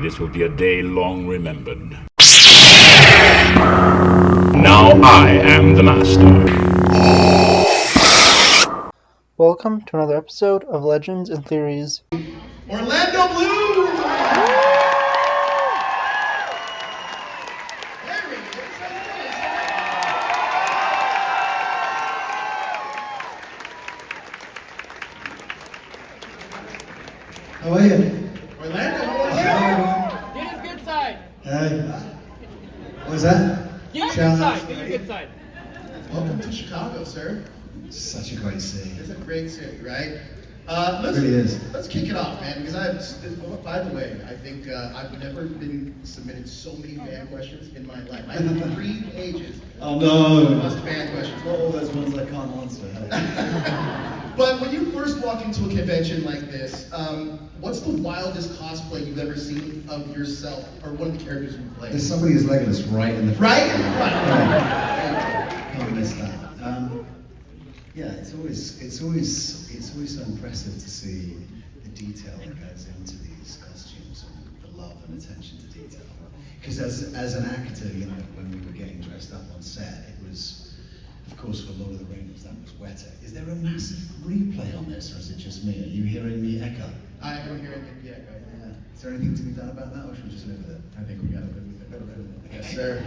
This will be a day long remembered. Now I am the master. Welcome to another episode of Legends and Theories. Orlando Blue! How are you? Orlando, how are you? Get his good side. Hey. What was that? Get your good side. Get your good side. Welcome to Chicago, sir. Such a great city. It's a great city, right? It really is. Let's kick it off, man, because by the way, I think I've never been submitted so many fan questions in my life. I have 3 pages. Oh no! Just fan questions. Not all those ones I can't answer. But when you first walk into a convention like this, what's the wildest cosplay you've ever seen of yourself or one of the characters you play? There's somebody who's Legolas right in the front. Right? Right. Can't miss that. Yeah, it's always so impressive to see the detail that goes into these costumes and the love and attention to detail. Because as an actor, you know, when we were getting dressed up on set, it was, of course, for Lord of the Rings, that was wetter. Is there a massive replay on this, or is it just me? Are you hearing me echo? I am hearing the echo. Yeah. Is there anything to be done about that, or should we just live with it? I think we got to live with it. Yes, sir.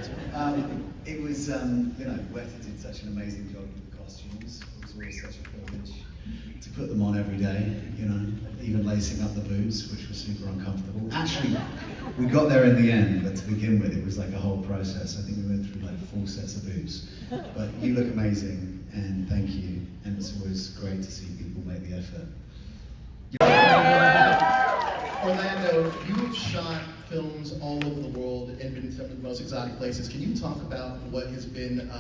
It was, you know, Weta did such an amazing job with the costumes. It was always such a privilege to put them on every day, you know, even lacing up the boots, which was super uncomfortable. Actually, we got there in the end, but to begin with, it was like a whole process. I think we went through like 4 sets of boots. But you look amazing, and thank you. And it's always great to see people make the effort. Orlando, you've shot films all over the world and been to some of the most exotic places. Can you talk about what has been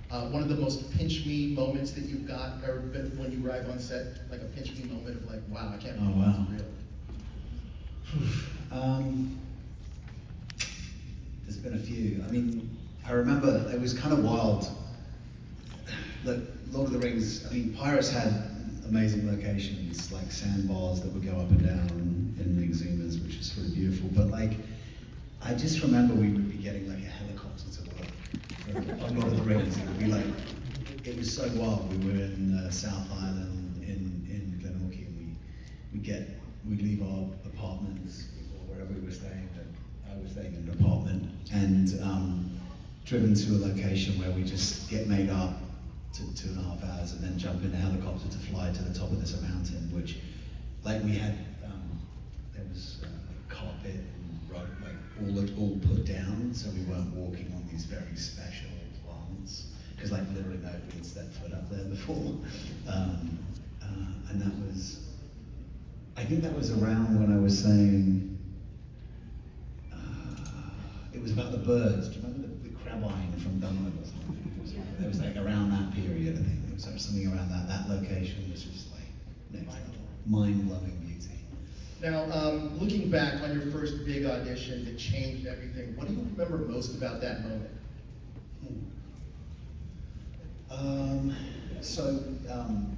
one of the most pinch me moments that you've got, or been when you arrive on set, like a pinch me moment of like, wow, I can't believe this is real? There's been a few. I mean, I remember it was kind of wild. Look, Lord of the Rings, I mean, Pirates had amazing locations, like sandbars that would go up and down in the Exumas, which is really beautiful. But like, I just remember we would be getting like a helicopter to work on Lord of the Rings. It would be like, it was so wild. We were in South Island in Glenorchy, and we'd leave our apartments or wherever we were staying. I was staying in an apartment, and driven to a location where we just get made up to 2.5 hours, and then jump in a helicopter to fly to the top of this mountain, which, like, we had, there was carpet and rug, like all put down, so we weren't walking on these very special plants, because like literally nobody had stepped foot up there before, and that was, I think that was around when I was saying, it was about the birds. Do you remember the crabine from Dunlop or something? It was like around that period, I think. It was something around that location was just like next level, mind-blowing beauty. Now, looking back on your first big audition that changed everything, what do you remember most about that moment?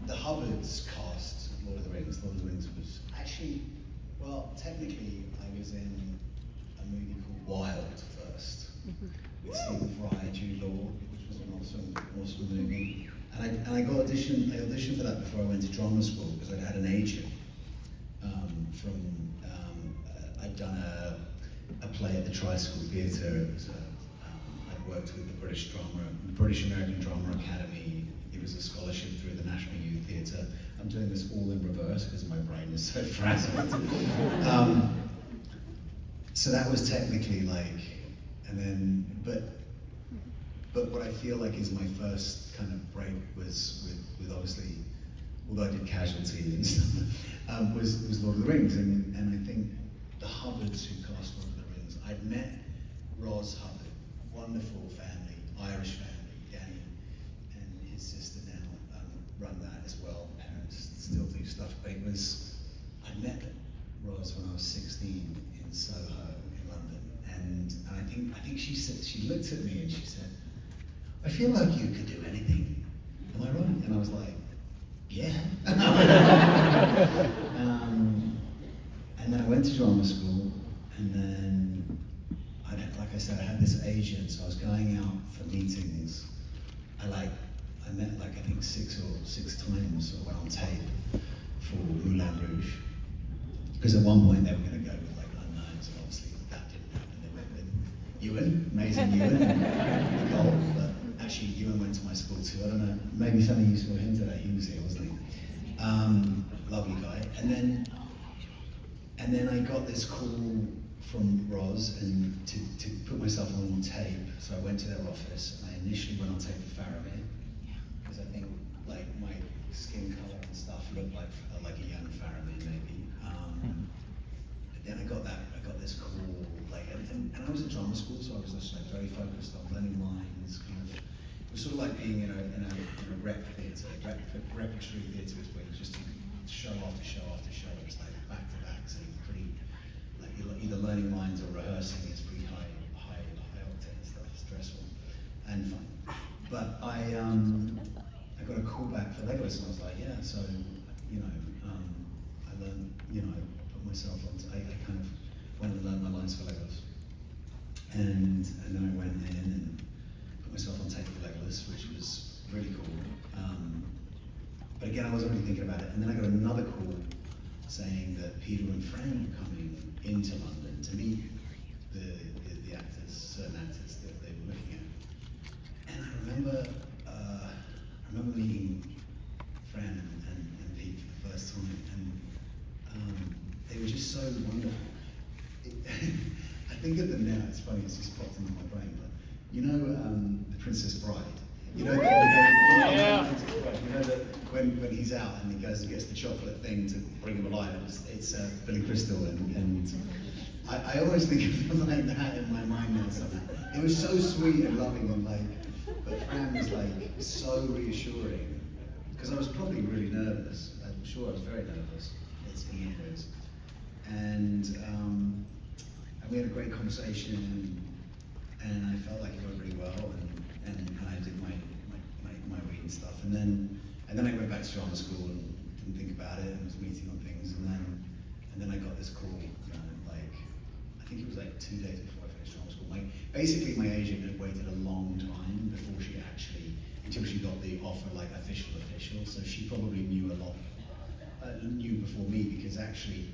The Hubbards cast Lord of the Rings. Lord of the Rings was actually, well, technically I was in a movie called Wild first, with Stephen Fry, Jude Law, which was an awesome movie. And I auditioned for that before I went to drama school, because I'd had an agent I'd done a play at the Tri-School Theatre. I'd worked with the British American Drama Academy. It was a scholarship through the National Youth Theatre. I'm doing this all in reverse because my brain is so frazzled. So that was technically like, and then, but what I feel like is my first kind of break was with obviously, although I did Casualty and stuff, was Lord of the Rings, and I think the Hubbards who cast Lord of the Rings, I'd met Ros Hubbard, wonderful family, Irish family, Danny and his sister now run that as well, parents still do stuff, but I met Ros when I was 16 in Soho in London, and I think she said, she looked at me and she said, I feel like you could do anything, am I right? And I was like, yeah. And then I went to drama school, And then, like I said, I had this agent, so I was going out for meetings. I met like I think six times. I went on tape for Moulin Rouge. Because at one point they were going to go with like unknowns, and obviously that didn't happen. They went with Ewan, amazing Ewan, Nicole. But actually, Ewan went to my school too. I don't know. Maybe some of you saw him today. He was here, wasn't he? Lovely guy. And then I got this call from Roz and to put myself on tape. So I went to their office and I initially went on tape for Faramir because I think like my skin color and stuff looked like a young Faramir maybe. But then I got this call like and I was at drama school, so I was just like very focused on learning lines. Kind of, it was sort of like being in a rep theatre. Repertory theatre is where you just show after show after show. It's like back to back, so you're pretty like you're either learning lines or rehearsing. It's pretty high octane stuff, stressful and fun. But I got a call back for Legolas, and I was like, yeah. So I learned, I put myself on. I kind of went and learned my lines for Legolas, and then I went in and put myself on tape for Legolas, which was really cool. But again, I wasn't really thinking about it. And then I got another call saying that Peter and Fran were coming into London to meet the actors, certain actors that they were looking at. And I remember meeting Fran and Pete for the first time, and they were just so wonderful. I think of them now, it's funny, it's just popped into my brain, but The Princess Bride? You know that when he's out and he goes and gets the chocolate thing to bring him alive, it's Billy Crystal, and I always think of him like that in my mind now somehow. It was so sweet and loving and but Fran was like so reassuring, because I was probably really nervous. I'm sure I was very nervous. It's anyways. And we had a great conversation, and I felt like it went really well, and I did my reading stuff, and then I went back to drama school and didn't think about it, and was meeting on things, and then I got this call, I think it was like 2 days before I finished drama school. Basically my agent had waited a long time before she until she got the offer official, so she probably knew a lot, knew before me, because actually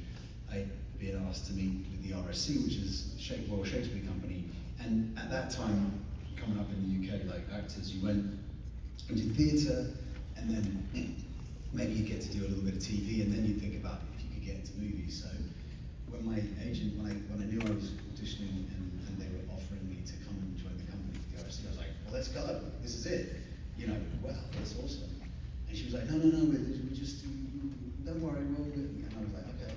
I'd been asked to meet with the RSC, which is Royal Shakespeare Company, and at that time, coming up in the UK, actors, you went into theatre, and then maybe you get to do a little bit of TV, and then you think about if you could get into movies. So when my agent, when I knew I was auditioning and they were offering me to come and join the company for the RSC, I was like, well, let's go, this is it. Wow, that's awesome. And she was like, no, we just, don't worry, and I was like, okay.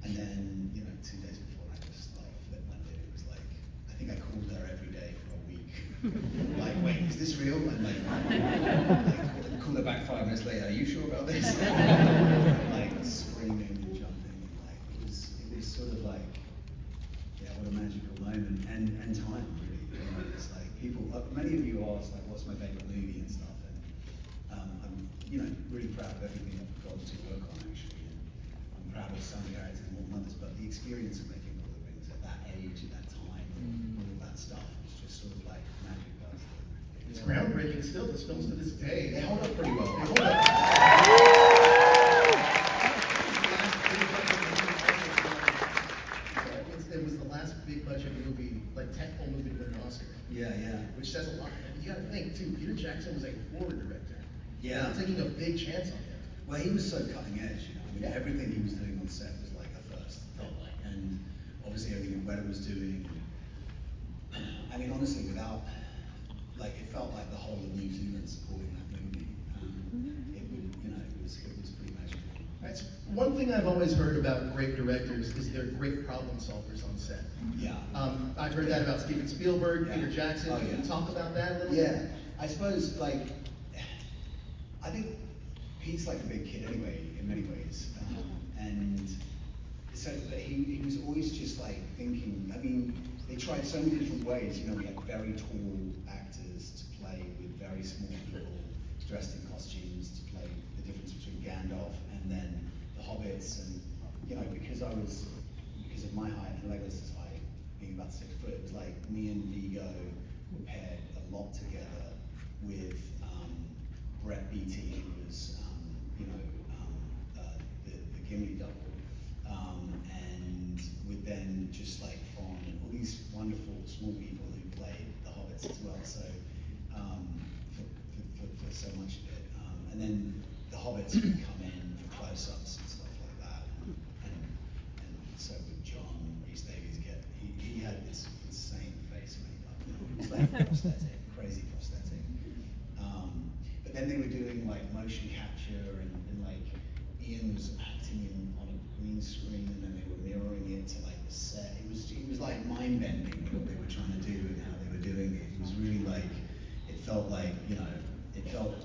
And then, 2 days before, I just flipped my lid. It was like, I think I called her every day for a week. Wait, is this real? And called her back 5 minutes later, are you sure about this? Screaming and jumping, it was sort of what a magical moment, and time, really. It's people, many of you asked, what's my favorite movie and stuff, and I'm, really proud of everything I've got to work on, actually, and I'm proud of some characters more than others, but the experience of making Lord of the Rings at that age, at that time, all that stuff, was just sort of magic dust. It's groundbreaking still, this film's to this day. They hold up pretty well. It was the last big budget movie, tentpole movie to win an Oscar. Yeah. Which says a lot. And you gotta think too, Peter Jackson was a horror director. Yeah. Taking a big chance on him. Well, he was so cutting edge, everything he was doing on set was a first, felt like. And obviously everything Weta was doing. Honestly, without, it felt like the whole of New Zealand supporting that movie. It was pretty magical. That's one thing I've always heard about great directors is they're great problem solvers on set. Yeah. I've heard that about Steven Spielberg, Yeah. Peter Jackson. Can you talk about that a little bit? Yeah, I suppose I think Pete's like a big kid anyway, in many ways, and so he was always just thinking. They tried so many different ways. We had very tall actors to play with very small people dressed in costumes to play the difference between Gandalf and then the hobbits, and because of my height and Legolas's height, being about 6 foot. It was like me and Vigo were paired a lot together with Brett Beatty, who was the Gimli double, and with then just like from all these wonderful small people who played the Hobbits as well. So for so much of it, and then the Hobbits would come in for close-ups and stuff like that, and so would John Rhys Davies he had this insane face makeup, it was like prosthetic, crazy prosthetic. But then they were doing like motion capture and like Ian was acting on a green screen and then they were mirroring it to like the set. It was like mind bending what they were trying to do and how they were doing it. It was really like, it felt like, it felt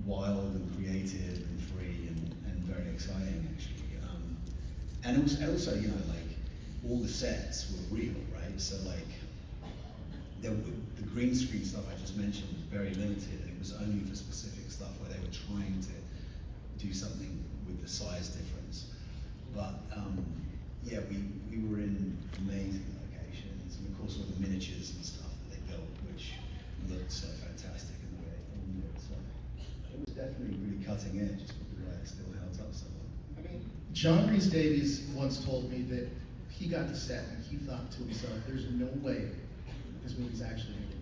wild and creative and free and very exciting actually. And also, like all the sets were real, right? So like the green screen stuff I just mentioned was very limited, and it was only for specific stuff where they were trying to do something with the size difference. But yeah, we were in amazing locations, and of course all the miniatures and stuff that they built, which looked so fantastic in the way they filmed it. So it was definitely really cutting edge. It's probably why it still held up so well. I mean, John Rhys Davies once told me that he got to set and he thought to himself, there's no way this movie's actually going to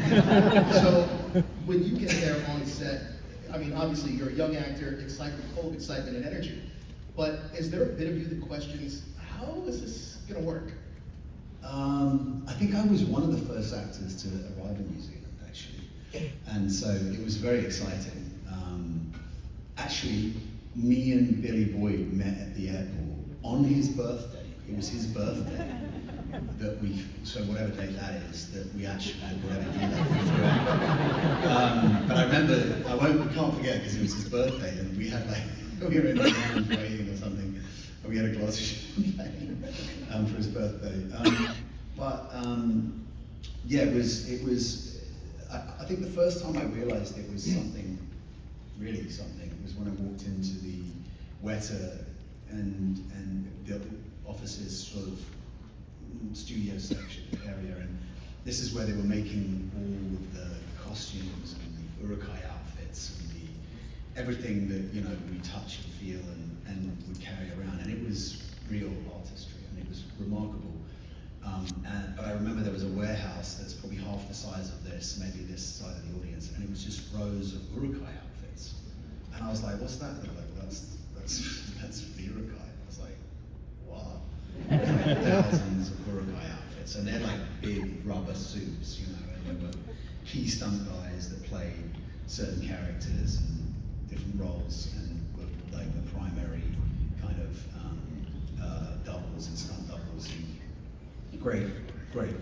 get made. So when you get there on set, I mean, obviously you're a young actor, excited, full of excitement and energy, but is there a bit of you that questions, how is this going to work? I think I was one of the first actors to arrive in New Zealand, actually. And so it was very exciting. Actually, me and Billy Boyd met at the airport on his birthday. It was his birthday that so whatever date that is, that we actually had whatever year that we flew. But I remember, we can't forget because it was his birthday and we had like, we were in the lounge waiting or something, and we had a glass of champagne for his birthday. Yeah, it was. I think the first time I realised it was something, really something, was when I walked into the Weta and the offices sort of studio section area, and this is where they were making all of the costumes and the Urukai outfits and everything that we touch and feel and would carry around, and it was real artistry and it was remarkable. But I remember there was a warehouse that's probably half the size of this, maybe this side of the audience, and it was just rows of Urukai outfits. And I was like, what's that? They're like, that's the Urukai. I was like, wow. Thousands of Urukai outfits, and they're like big rubber suits, and there were key stunt guys that played certain characters and different roles and were like the primary kind of doubles and stunt doubles, and great,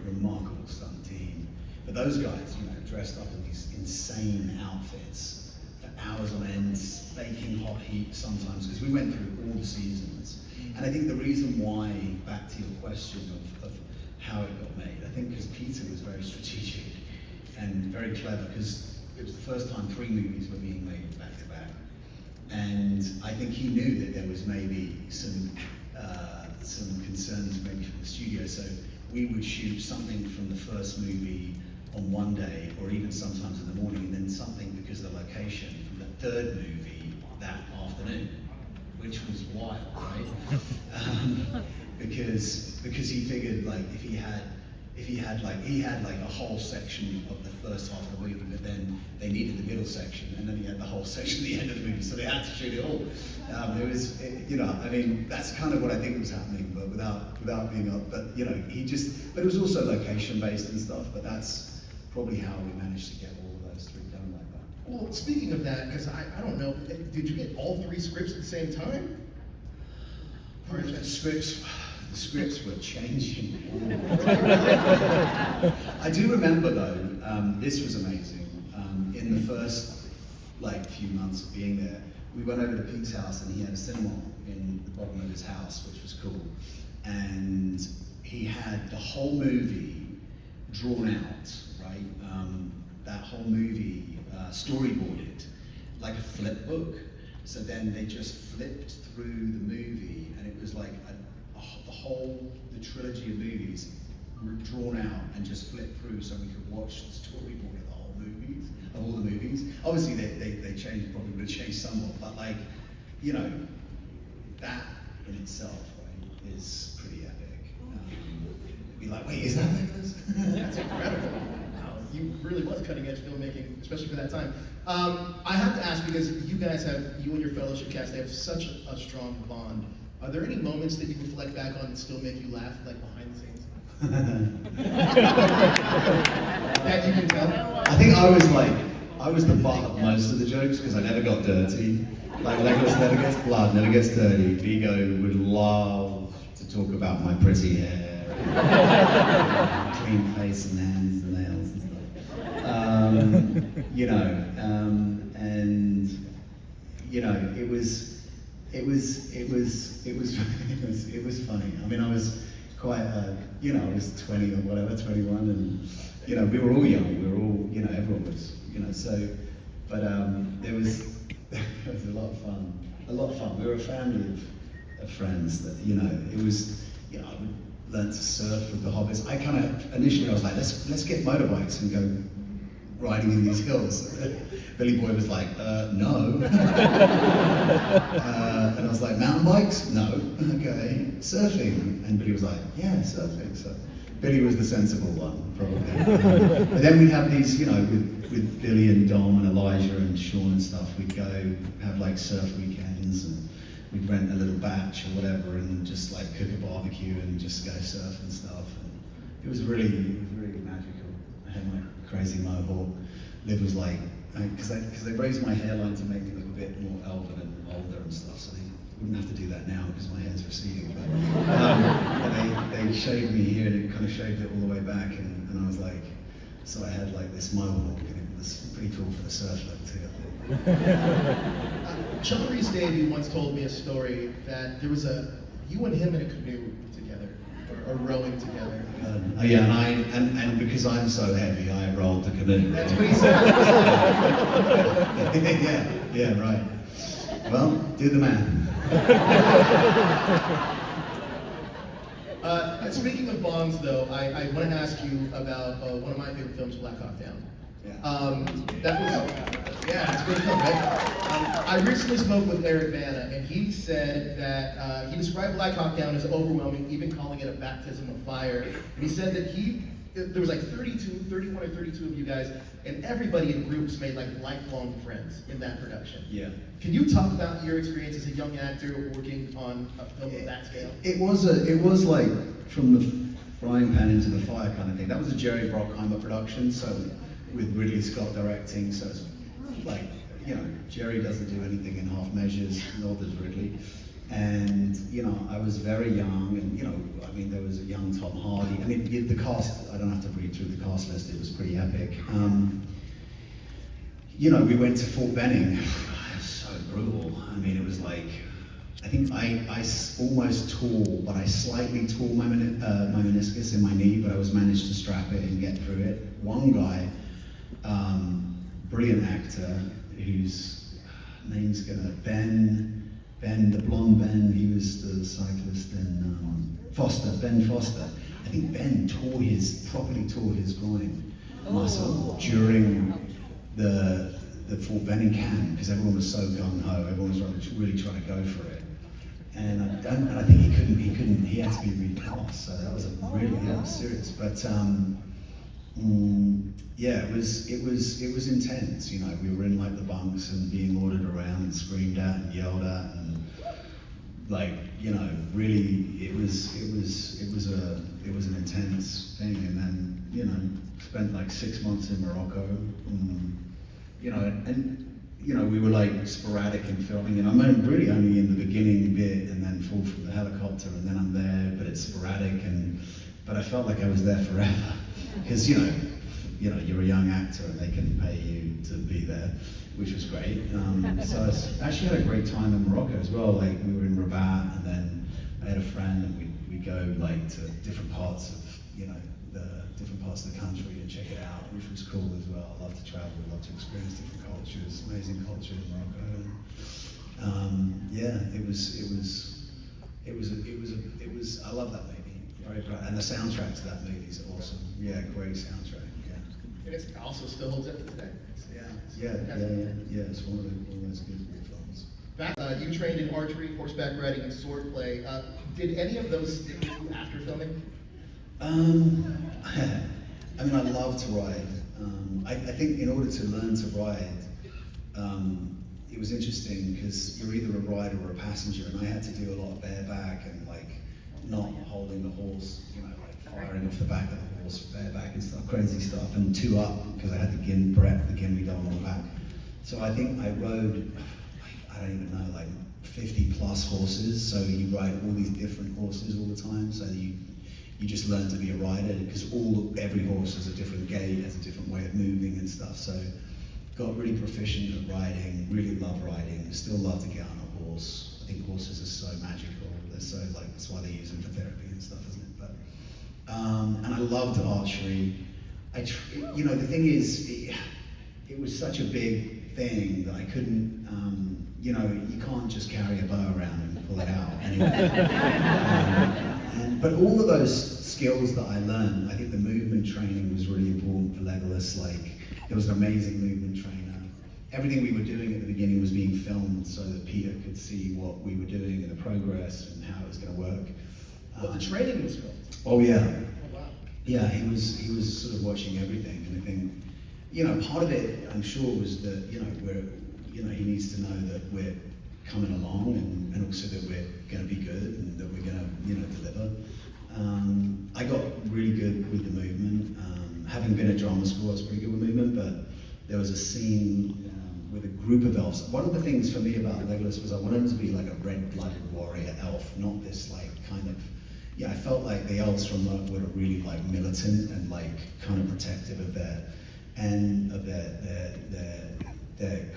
remarkable stunt team. But those guys, dressed up in these insane outfits for hours on end, baking hot heat sometimes, because we went through all the seasons. And I think the reason why, back to your question of how it got made, I think because Peter was very strategic and very clever, because it was the first time 3 movies were being made back to back. And I think he knew that there was maybe some concerns maybe from the studio, so we would shoot something from the first movie on one day, or even sometimes in the morning, and then something, because of the location, from the third movie that afternoon, which was wild, right? Because he figured like if he had like a whole section of the first half of the movie, but then they needed the middle section, and then he had the whole section at the end of the movie, so they had to shoot it all. I mean, that's kind of what I think was happening, but without being up. But but it was also location based and stuff. But that's probably how we managed to get all of those 3 done like that. Well, speaking of that, because I don't know, did you get all 3 scripts at the same time? Or The scripts were changing. I do remember though, this was amazing. In the first few months of being there, we went over to Pete's house and he had a cinema in the bottom of his house, which was cool. And he had the whole movie drawn out, right? That whole movie storyboarded like a flip book. So then they just flipped through the movie, and it was like the the trilogy of movies were drawn out and just flipped through so we could watch the storyboard of the whole movies, of all the movies. Obviously they changed, probably would have changed somewhat, but like, you know, that in itself, right, is pretty epic. Be like, wait, is that like this? That's incredible. Wow, you really was cutting edge filmmaking, especially for that time. I have to ask, because you guys have, you and your fellowship cast, they have such a strong bond. Are there any moments that you reflect back on that still make you laugh, like behind the scenes? That you can tell? I think I was the butt of most of the jokes because I never got dirty. Like Legolas never gets blood, never gets dirty. Vigo would love to talk about my pretty hair, clean face and hands and nails and stuff. You know, and you know, it was funny. I mean, I was quite, you know, I was 20 or whatever, 21, and you know, we were all young. We were all, you know, everyone was, you know. So, but there was a lot of fun. A lot of fun. We were a family of friends that, you know, it was, you know, I would learn to surf with the hobbits. I kind of initially I was like, let's get motorbikes and go riding in these hills. Billy Boy was like, no. And I was like, mountain bikes? No. Okay. Surfing? And Billy was like, yeah, surfing. So Billy was the sensible one, probably. But then we'd have these, you know, with Billy and Dom and Elijah and Sean and stuff, we'd go have like surf weekends and we'd rent a little batch or whatever and just like cook a barbecue and just go surf and stuff. And it was really magical. I had my crazy mohawk. Liv was like, because they raised my hairline to make me look a bit more elven and older and stuff, so they wouldn't have to do that now because my hair's receding. But and they shaved me here and it kind of shaved it all the way back, and I was like, so I had like this mohawk and it was pretty cool for the surf look too. Sean Reese Davey once told me a story that there was you and him in a canoe together, or rowing together. Yeah, and because I'm so heavy, I rolled the canoe. That's what he said. yeah, right. Well, do the math. Speaking of bonds, though, I wanted to ask you about one of my favorite films, Black Hawk Down. It's a great film, right? I recently spoke with Eric Bana, and he said that he described Black Hawk Down as overwhelming, even calling it a baptism of fire. And he said that there was like 31 or 32 of you guys, and everybody in groups made like lifelong friends in that production. Yeah. Can you talk about your experience as a young actor working on a film of that scale? It was like from the frying pan into the fire kind of thing. That was a Jerry Bruckheimer production, so with Ridley Scott directing, so it's like, you know, Jerry doesn't do anything in half measures, nor does Ridley. And, you know, I was very young, and, you know, I mean, there was a young Tom Hardy. I mean, the cast, I don't have to read through the cast list, it was pretty epic. You know, we went to Fort Benning. It was so brutal. I mean, it was like, I think I almost tore, but I slightly tore my meniscus in my knee, but I was managed to strap it and get through it. One guy, brilliant actor, whose name's Ben, the blonde Ben, he was the cyclist in Ben Foster. I think Ben properly tore his groin muscle during the Fort Benning camp because everyone was so gung-ho, everyone was really trying to go for it. And I think he had to be recast, so that was serious. But yeah, it was intense. You know, we were in like the bunks and being ordered around and screamed at and yelled at, and like, you know, really it was an intense thing. And then, you know, spent like 6 months in Morocco, you know, and you know, we were like sporadic in filming, and I'm really only in the beginning bit, and then fall from the helicopter, and then I'm there, but it's sporadic, but I felt like I was there forever, because you know, you're a young actor, and they can pay you to be there, which was great. So I actually had a great time in Morocco as well. Like we were in Rabat, and then I had a friend, and we'd go like to different parts of, you know, the different parts of the country and check it out, which was cool as well. I love to travel, I love to experience different cultures, amazing culture in Morocco. And, yeah, it was. I love that movie. very proud. And the soundtrack to that movie is awesome. Yeah, great soundtrack. Yeah. And it's also still holds up to today. Yeah. It's one of those good films. Back, you trained in archery, horseback riding, and swordplay. Did any of those stick with you after filming? I mean, I love to ride. I think in order to learn to ride, it was interesting because you're either a rider or a passenger, and I had to do a lot of bareback and like not holding the horse, you know, like firing off the back of the horse, bareback and stuff, crazy stuff, and two up because I had the gin me down on the back. So I think I rode, I don't even know, like 50 plus horses. So you ride all these different horses all the time. So you just learn to be a rider because every horse has a different gait, has a different way of moving and stuff. So got really proficient at riding, really love riding, still love to get on a horse. I think horses are so magical. They're so like, that's why they use them for therapy and stuff, isn't it? But, and I loved archery. You know, the thing is, it was such a big thing that I couldn't, you know, you can't just carry a bow around and pull it out anyway. But all of those skills that I learned, I think the movement training was really important for Legolas. Like, there was an amazing movement trainer. Everything we were doing at the beginning was being filmed so that Peter could see what we were doing and the progress and how it was going to work. But the training was filmed. Oh yeah. Oh wow. Yeah, he was sort of watching everything, and I think, you know, part of it I'm sure was that, you know, he needs to know that we're coming along and also that we're going to be good and that we're going to, you know, deliver. I got really good with the movement. Having been at drama school, I was pretty good with movement, but there was a scene with a group of elves. One of the things for me about Legolas was I wanted him to be like a red-blooded warrior elf, not this like kind of, yeah, I felt like the elves from Mirkwood are really like militant and like kind of protective of their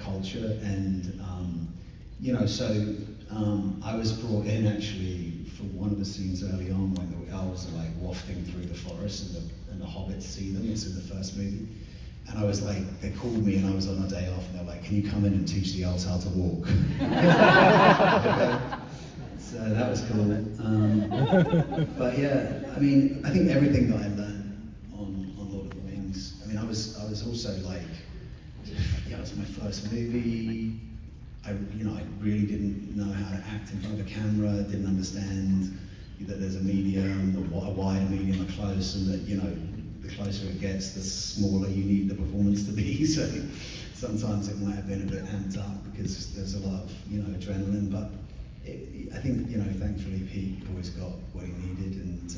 culture, and you know, so I was brought in actually for one of the scenes early on when the elves are like wafting through the forest and the hobbits see them. It's in the first movie, and I was like, they called me and I was on a day off and they're like, can you come in and teach the elves how to walk? So that was cool. But yeah, I mean, I think everything that I learned on Lord of the Rings, I mean, I was also like, yeah, it was my first movie. I really didn't know how to act in front of a camera, didn't understand that there's a medium, a wide, medium, a close, and that, you know, the closer it gets, the smaller you need the performance to be. So sometimes it might have been a bit amped up because there's a lot of, you know, adrenaline, but I think, you know, thankfully Pete always got what he needed, and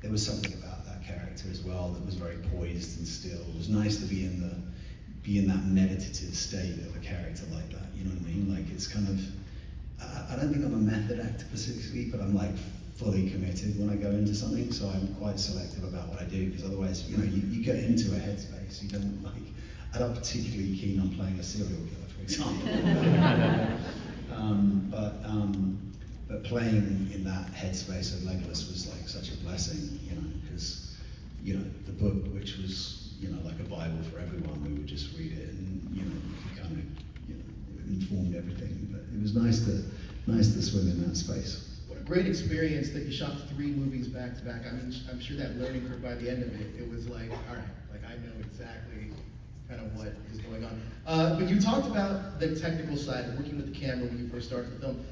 there was something about that character as well that was very poised and still. It was nice to be in that meditative state of a character like that, you know what I mean? Like, it's kind of, I don't think I'm a method actor specifically, but I'm like fully committed when I go into something, so I'm quite selective about what I do, because otherwise, you know, you get into a headspace, you don't like, I'm not particularly keen on playing a serial killer, for example. But playing in that headspace of Legolas was like such a blessing, you know, because, you know, the book, which was, you know, like a Bible for everyone, we would just read it and, you know, kind of, you know, it informed everything. But it was nice to swim in that space. What a great experience that you shot 3 movies back to back. I mean, I'm sure that learning curve by the end of it, it was like, all right, like I know exactly kind of what is going on. But you talked about the technical side of working with the camera when you first started the film.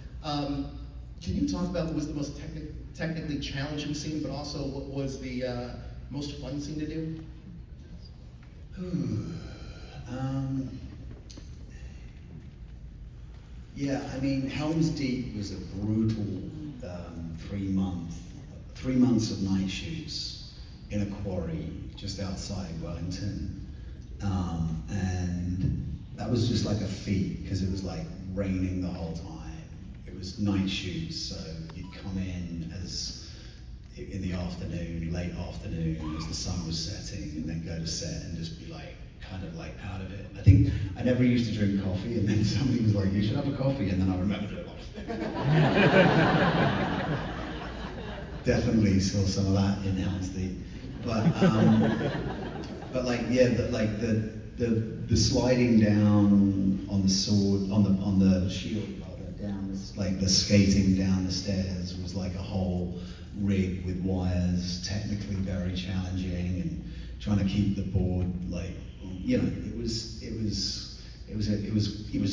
Can you talk about what was the most technically challenging scene, but also what was the most fun scene to do? Yeah, I mean, Helm's Deep was a brutal 3 months of night shoots in a quarry just outside Wellington. And that was just like a feat because it was like raining the whole time. It was night shoots, so you'd come in in the afternoon, late afternoon, as the sun was setting, and then go to set and just be like, kind of like out of it. I think I never used to drink coffee, and then somebody was like, you should have a coffee, and then I remembered it. Definitely saw some of that in Helm's Deep. But like, yeah, the sliding down on the sword, on the shield rather, down like the skating down the stairs was like a whole rig with wires, technically very challenging, and trying to keep the board like, you know, it was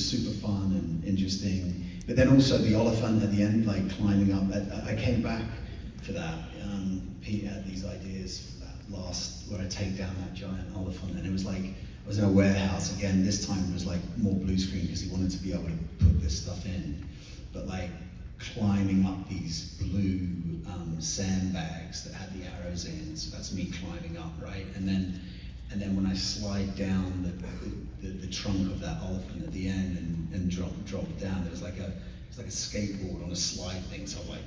super fun and interesting. But then also the elephant at the end, like climbing up. I came back for that. Pete had these ideas for that last, where I take down that giant elephant, and it was like, I was in a warehouse again. This time it was like more blue screen because he wanted to be able to put this stuff in. But like climbing up these blue sandbags that had the arrows in, so that's me climbing up, right? And then when I slide down the trunk of that elephant at the end and drop down, there was like a skateboard on a slide thing. So I'm like,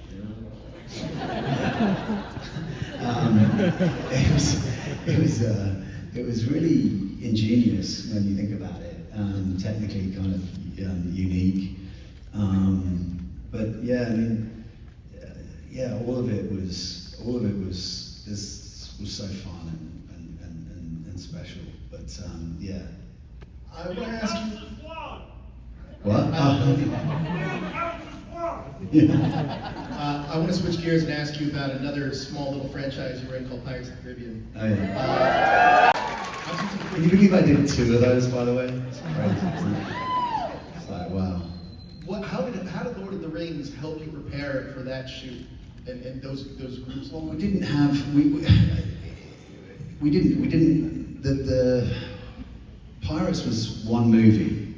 it was really ingenious when you think about it. Technically kind of unique. But yeah, I mean, yeah, all of it was so fun and special. But yeah. I want to ask you. What? I want to switch gears and ask you about another small little franchise you were in called Pirates of the Caribbean. Oh yeah. Can you believe I did 2 of those, by the way? It's crazy. It's like, wow. How did Lord of the Rings help you prepare for that shoot and those groups? Well, the Pirates was one movie,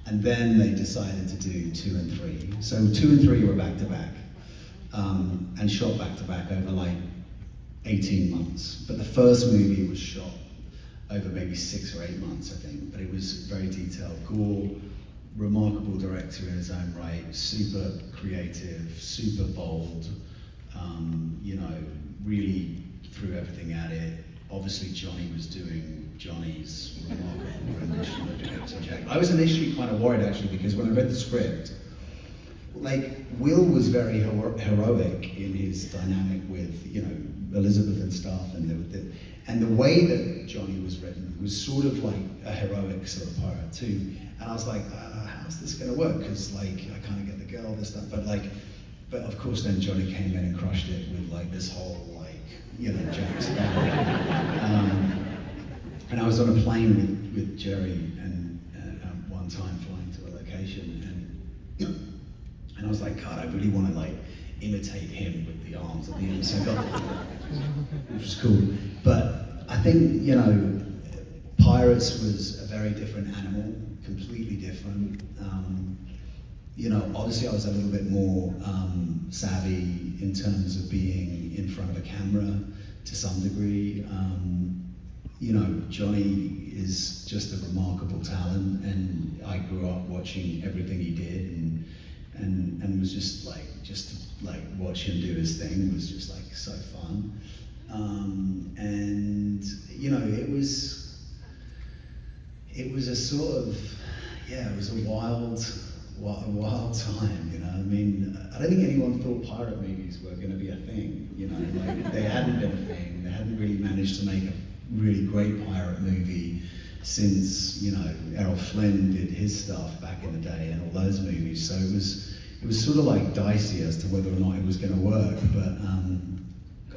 and then they decided to do 2 and 3. So 2 and 3 were back to back, and shot back to back over like 18 months. But the first movie was shot over maybe 6 or 8 months, I think. But it was very detailed. Gore, remarkable director in his own right, super creative, super bold. You know, really threw everything at it. Obviously, Johnny was doing Johnny's remarkable rendition of Captain Jack. I was initially kind of worried, actually, because when I read the script, like, Will was very heroic in his dynamic with, you know, Elizabeth and stuff, and the way that Johnny was written was sort of like a heroic sort of pirate too. And I was like, how's this going to work? Because like, I kind of get the girl, this, that, but of course then Johnny came in and crushed it with like this whole like, you know, Jack Sparrow. And I was on a plane with Jerry and one time flying to a location, and I was like, God, I really want to like imitate him with the arms at the end. So I got that, which was cool. But I think, you know, Pirates was a very different animal, completely different. You know, obviously I was a little bit more savvy in terms of being in front of a camera to some degree. You know, Johnny is just a remarkable talent, and I grew up watching everything he did, and was just to watch him do his thing was just like so fun. And you know, it was a sort of, yeah, it was a wild time, you know. I mean, I don't think anyone thought pirate movies were going to be a thing, you know. Like, they hadn't been a thing. They hadn't really managed to make a really great pirate movie since, you know, Errol Flynn did his stuff back in the day and all those movies. So it was sort of like dicey as to whether or not it was going to work. But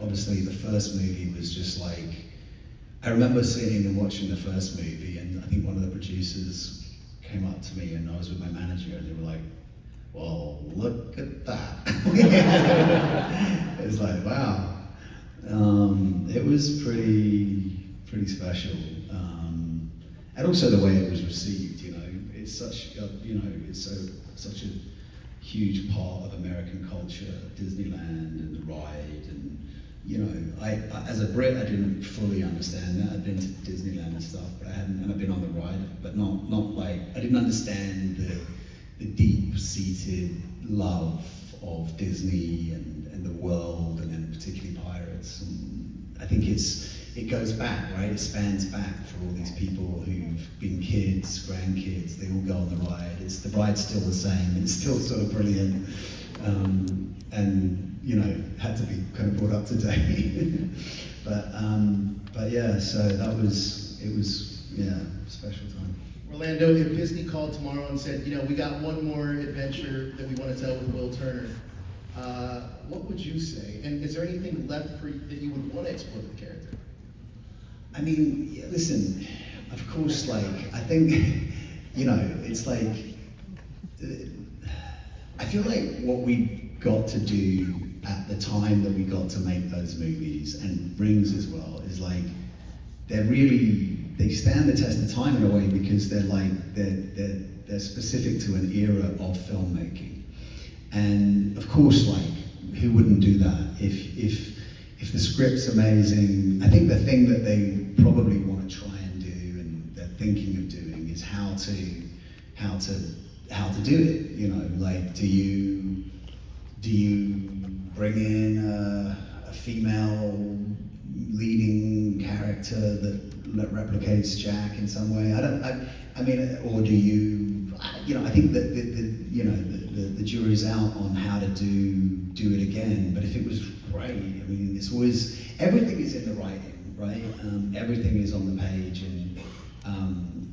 obviously the first movie was just like, I remember sitting and watching the first movie, and I think one of the producers came up to me, and I was with my manager, and they were like, well, look at that. It was like, wow. It was pretty special. And also the way it was received, you know, it's such a, you know, it's such a huge part of American culture, Disneyland and the ride, and you know, I as a Brit, I didn't fully understand that. I'd been to Disneyland and stuff, but and I've been on the ride, but not like, I didn't understand the deep-seated love of Disney and the world, and then particularly pirates. And I think it goes back, right? It spans back for all these people who've been kids, grandkids, they all go on the ride. The ride's still the same, it's still sort of brilliant. And you know, had to be kind of brought up to date. But yeah, so it was, yeah, a special time. Orlando, if Disney called tomorrow and said, we got one more adventure that we want to tell with Will Turner, what would you say? And is there anything left for you that you would want to explore with the character? I mean, yeah, listen, of course, like, I think, it's like, I feel like what we got to do at the time that we got to make those movies, and Rings as well, is like, they stand the test of time in a way because they're specific to an era of filmmaking. And of course, like, who wouldn't do that? If the script's amazing, I think the thing that they probably want to try and do, and they're thinking of doing, is how to do it. Like, do you bring in a female leading character that replicates Jack in some way? I mean, or do you? I think that the jury's out on how to do it again. But if it was great, I mean, it's always, everything is in the writing, right? Everything is on the page, and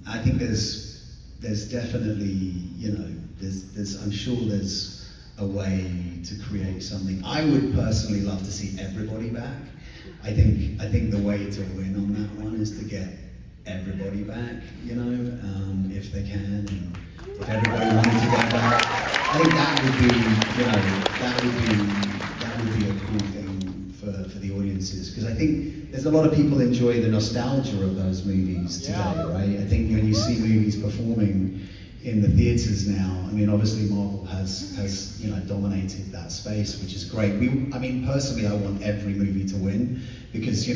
I think there's definitely, I'm sure there's a way to create something. I would personally love to see everybody back. I think the way to win on that one is to get everybody back, if they can, and if everybody wanted to get back, I think that would be a cool thing for the audiences, because I think there's a lot of people enjoy the nostalgia of those movies today, right? I think when you see movies performing in the theaters now, I mean, obviously Marvel has dominated that space, which is great. Personally, I want every movie to win, because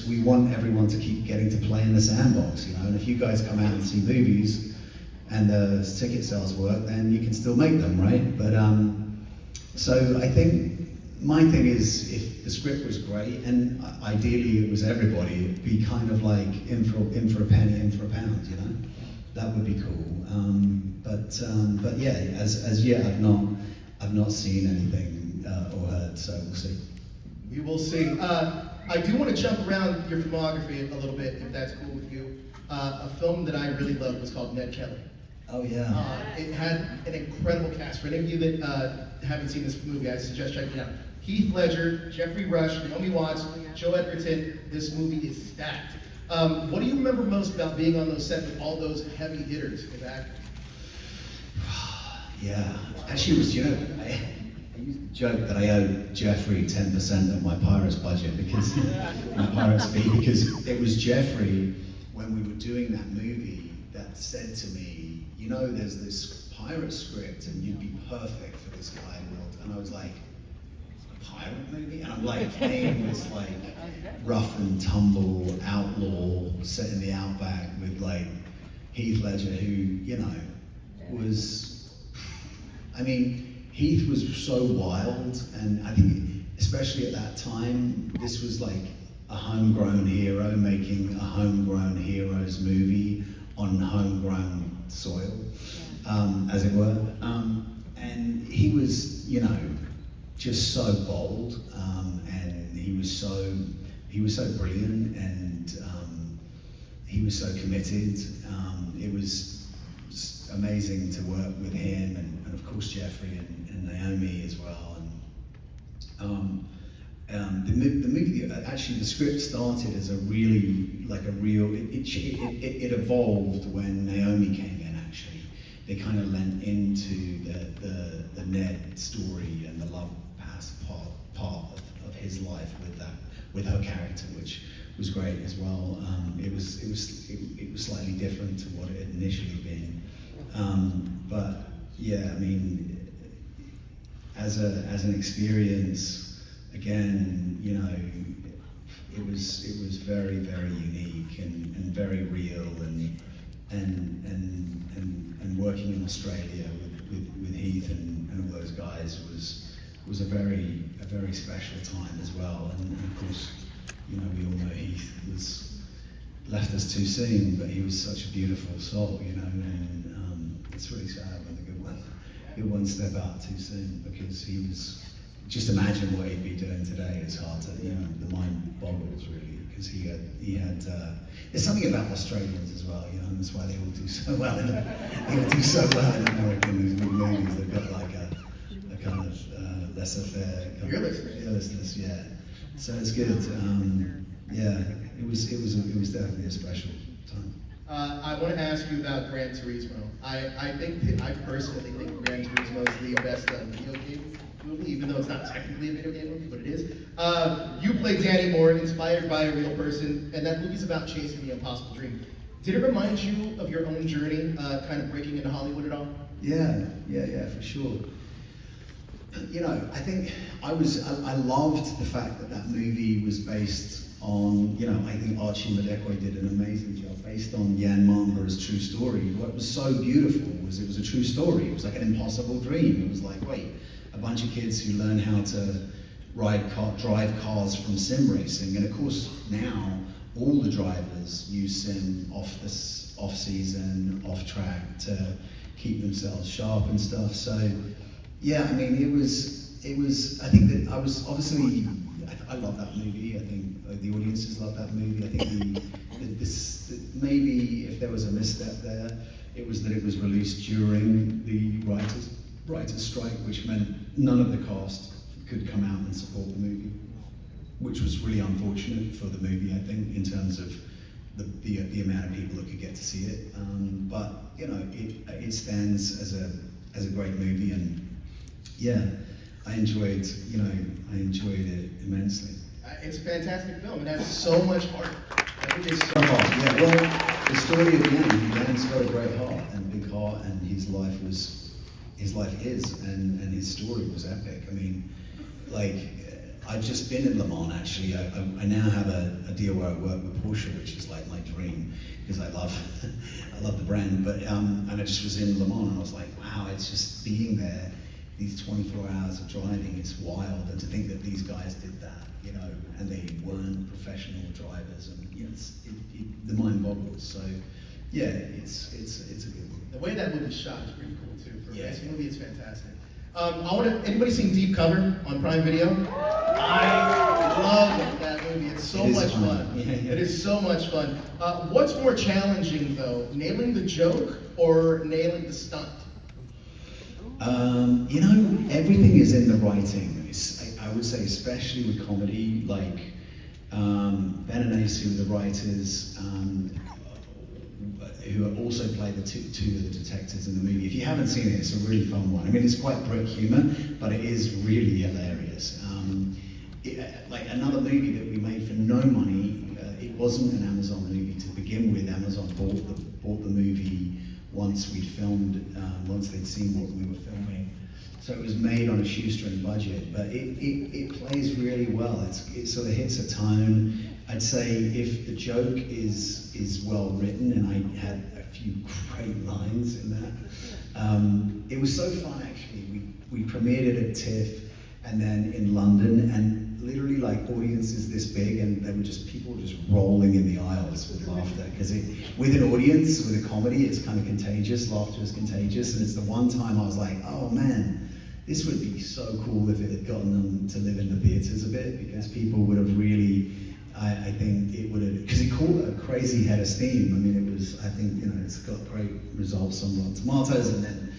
we want everyone to keep getting to play in the sandbox, and if you guys come out and see movies and the ticket sales work, then you can still make them, right? But so I think my thing is, if the script was great, and ideally it was everybody, it'd be kind of like in for a penny, in for a pound, that would be cool. But yeah, as yet I've not seen anything or heard, so we'll see. We will see. I do want to jump around your filmography a little bit, if that's cool with you. A film that I really loved was called Ned Kelly. Oh yeah. It had an incredible cast. For any of you that haven't seen this movie, I suggest checking it out. Heath Ledger, Jeffrey Rush, Naomi Watts, Joe Edgerton. This movie is stacked. What do you remember most about being on those sets with all those heavy hitters of actors? Yeah, actually, it was, I used to joke that I owed Jeffrey 10% of my Pirates budget, because my Pirates fee, because it was Jeffrey, when we were doing that movie, that said to me, there's this pirate script and you'd be perfect for this guy, Will. And I was like, a pirate movie? And I'm like playing this like rough and tumble outlaw set in the outback with like Heath Ledger, who, was, Heath was so wild, and I think especially at that time, this was like a homegrown hero making a homegrown hero's movie on homegrown soil, as it were. And he was, just so bold, and he was so brilliant, and he was so committed. It was amazing to work with him, and of course Jeffrey and Naomi as well. And the movie, actually, the script started as it evolved when Naomi came in. Actually, they kind of lent into the Ned story and the love past part of his life with her character, which was great as well. It was slightly different to what it had initially been, but yeah, as an experience, again, it was very, very unique and very real, and working in Australia with Heath and all those guys was a very special time as well. And of course, we all know Heath left us too soon, but he was such a beautiful soul, and it's really sad when the good ones step out too soon, because he just imagine what he'd be doing today. It's hard to, the mind boggles really, because he had. There's something about Australians as well, and that's why they all do so well in American movies. They've got like a kind of laissez-faire kind fearlessness, yeah. So it's good. Yeah, it was definitely a special time. I want to ask you about Gran Turismo. I personally think Gran Turismo is the best video game movie, even though it's not technically a video game movie, but it is. You play Danny Moore, inspired by a real person, and that movie's about chasing the impossible dream. Did it remind you of your own journey, kind of breaking into Hollywood at all? Yeah, for sure. I think I loved the fact that movie was based on, I think Archie Madekwe did an amazing job, based on Jan Marlborough's true story. What was so beautiful was it was a true story. It was like an impossible dream. It was like, wait, a bunch of kids who learn how to drive cars from sim racing, and of course now all the drivers use sim off season, off track to keep themselves sharp and stuff. So yeah, I mean, it was. I think that I love that movie. I think the audiences love that movie. I think maybe if there was a misstep there, it was that it was released during the writers' strike, which meant none of the cast could come out and support the movie, which was really unfortunate for the movie, I think, in terms of the amount of people that could get to see it. But it stands as a great movie, and yeah, I enjoyed it immensely. It's a fantastic film. It has so much heart. I think it's so hard. Yeah, well, the story of Jan's got a great heart and big heart, and his life is, and his story was epic. I mean, like, I've just been in Le Mans actually. I now have a deal where I work with Porsche, which is like my dream, because I love the brand. But and I just was in Le Mans, and I was like, wow, it's just being there. These 24 hours of driving, it's wild, and to think that these guys did that, and they weren't professional drivers, and the mind boggles. So, yeah, it's a good one. The way that movie's shot is pretty cool too. For a racing movie, it's fantastic. Anybody seen Deep Cover on Prime Video? I love that movie. It's so much fun. Yeah. It is so much fun. What's more challenging though, nailing the joke or nailing the stunt? Everything is in the writing. I would say, especially with comedy, like Ben and Ace, who are the writers, who also play the two of the detectives in the movie. If you haven't seen it, it's a really fun one. I mean, it's quite brick humor, but it is really hilarious. Like another movie that we made for no money. It wasn't an Amazon movie to begin with. Amazon bought the movie once we'd filmed, once they'd seen what we were filming. So it was made on a shoestring budget, but it plays really well. It sort of hits a tone. I'd say if the joke is well written, and I had a few great lines in that. It was so fun actually. We premiered it at TIFF and then in London, and literally like audiences this big, and they were people just rolling in the aisles with laughter, because with an audience, with a comedy, it's kind of contagious. Laughter is contagious, and it's the one time I was like, oh man, this would be so cool if it had gotten them to live in the theaters a bit, because people would have really, I think it would have, because it caught a crazy head of steam. I mean, it was, I think, it's got great results on Rotten Tomatoes, and then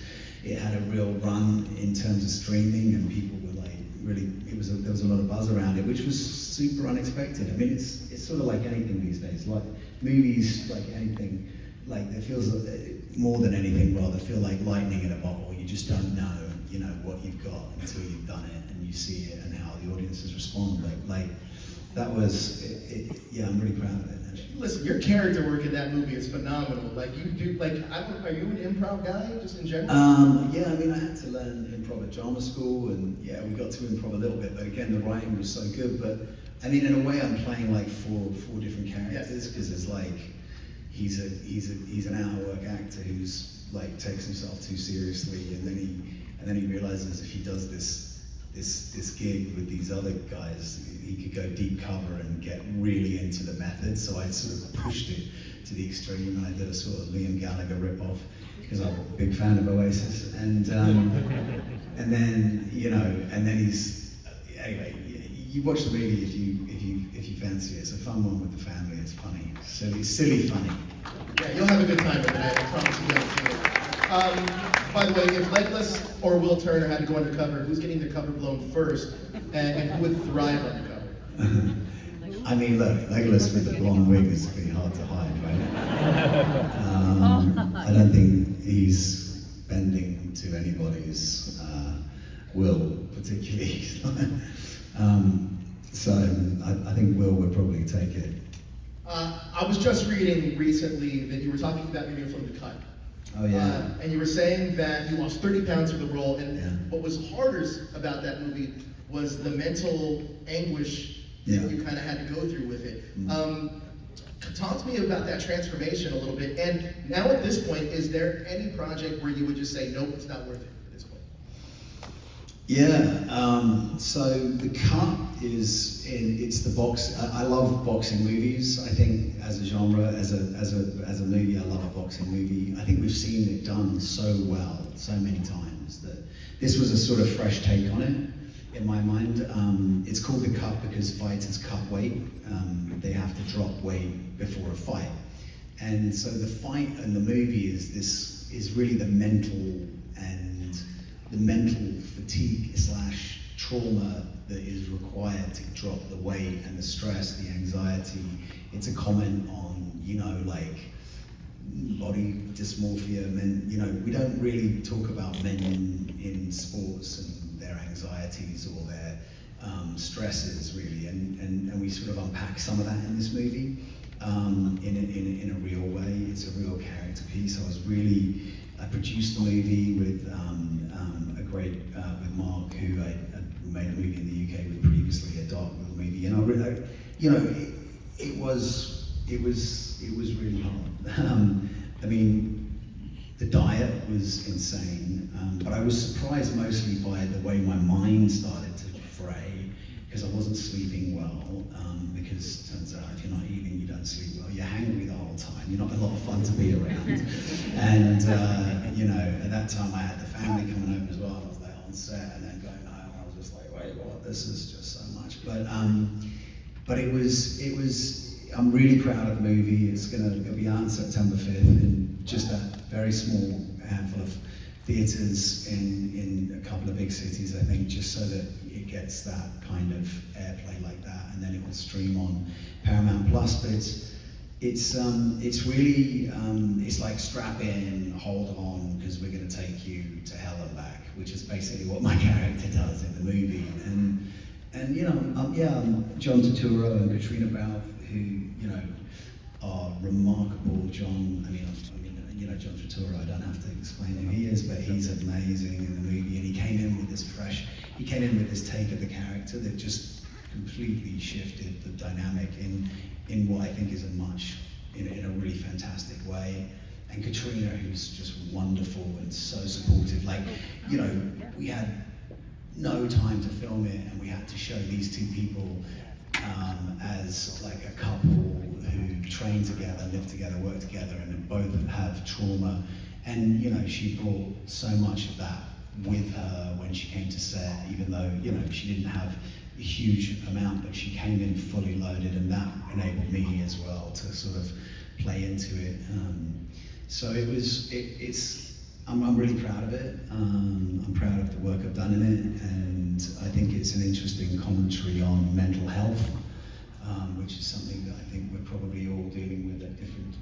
it had a real run in terms of streaming, and people were like, really, there was a lot of buzz around it, which was super unexpected. I mean, it's sort of like anything these days, like movies, like anything, like it feels more than anything rather feel like lightning in a bottle. You just don't know, what you've got until you've done it and you see it and how the audiences respond. Like that was, yeah, I'm really proud of it actually. Listen, your character work in that movie is phenomenal. Like you do, are you an improv guy just in general? Yeah, I mean, I had to learn improv at drama school, and yeah, we got to improv a little bit, but again, the writing was so good. But I mean, in a way, I'm playing like four different characters, because it's like he's an out-of-work actor who's like takes himself too seriously, and then he realizes if he does this gig with these other guys, he could go deep cover and get really into the method. So I sort of pushed it to the extreme, and I did a sort of Liam Gallagher ripoff, because I'm a big fan of Oasis, and then you watch the movie if you fancy it. It's a fun one with the family. It's funny, silly funny. Yeah, you'll have a good time with it. I promise you guys. By the way, if Legless or Will Turner had to go undercover, who's getting their cover blown first, and who would thrive undercover? I mean, look, Legless with the blonde wig is pretty hard to hide, right? I don't think he's bending to anybody's will, particularly. So I think Will would probably take it. I was just reading recently that you were talking about maybe from The Cut. Oh yeah. And you were saying that you lost 30 pounds for the role, and Yeah. what was hardest about that movie was the mental anguish Yeah. that you kind of had to go through with it. Talk to me about that transformation a little bit. And now at this point, is there any project where you would just say, nope, it's not worth it at this point? Yeah, so The Cut it's the box. I love boxing movies. I think as a genre, as a movie, I love a boxing movie. I think we've seen it done so well, so many times, that this was a sort of fresh take on it, in my mind. It's called The Cut because fighters cut weight. They have to drop weight before a fight. And so the fight and the movie is really the mental fatigue / trauma that is required to drop the weight, and the stress, the anxiety. It's a comment on, like body dysmorphia. Men, we don't really talk about men in sports and their anxieties or their stresses really, and we sort of unpack some of that in this movie in a real way. It's a real character piece. I produced the movie with with Mark, who I made a movie in the UK with previously, a dark little movie, and it was really hard. I mean, the diet was insane, but I was surprised mostly by the way my mind started to fray, because I wasn't sleeping well. Because it turns out if you're not eating, you don't sleep well. You're hangry the whole time. You're not a lot of fun to be around. And at that time I had the family coming over as well. I was like on set and then going home. I was just like, wait, what? This is just so much. But it was. I'm really proud of the movie. It'll be out on September 5th in just a very small handful of theatres in a couple of big cities, I think, just so that it gets that kind of airplay like that, and then it will stream on Paramount Plus. But it's really it's like strap in, hold on, because we're going to take you to hell and back, which is basically what my character does in the movie. And John Turturro and Katrina Balfe, who are remarkable. John John Turturro, I don't have to explain who he is, but he's amazing in the movie, and he came in with this take of the character that just completely shifted the dynamic in what I think is in a really fantastic way. And Katrina, who's just wonderful and so supportive. We had no time to film it, and we had to show these two people as like a couple who train together, live together, work together, and both have trauma. And she brought so much of that with her when she came to set, even though she didn't have a huge amount, but she came in fully loaded, and that enabled me as well to sort of play into it. So I'm really proud of it. I'm proud of the work I've done in it, and I think it's an interesting commentary on mental health, which is something that I think we're probably all dealing with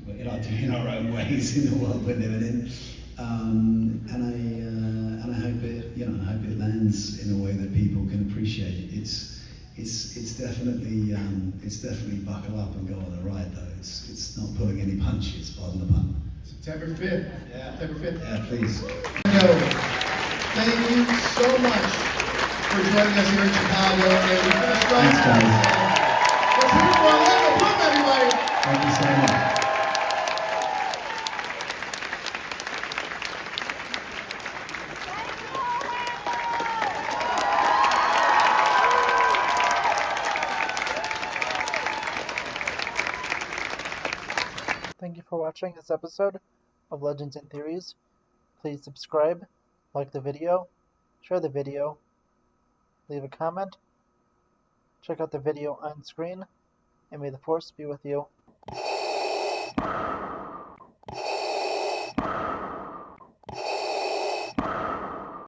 in our own ways in the world we're living in. And I hope it lands in a way that people can appreciate. It's definitely buckle up and go on the ride though. It's not pulling any punches, pardon the pun. September 5th. Yeah. September 5th. Yeah, please. Thank you so much for joining us here in Chicago. Thanks, guys. Let's hear it for Orlando Bloom, everybody. Thank you so much. Thank you for watching this episode of Legends and Theories. Please subscribe, like the video, share the video, leave a comment, Check out the video on screen, and may the Force be with you.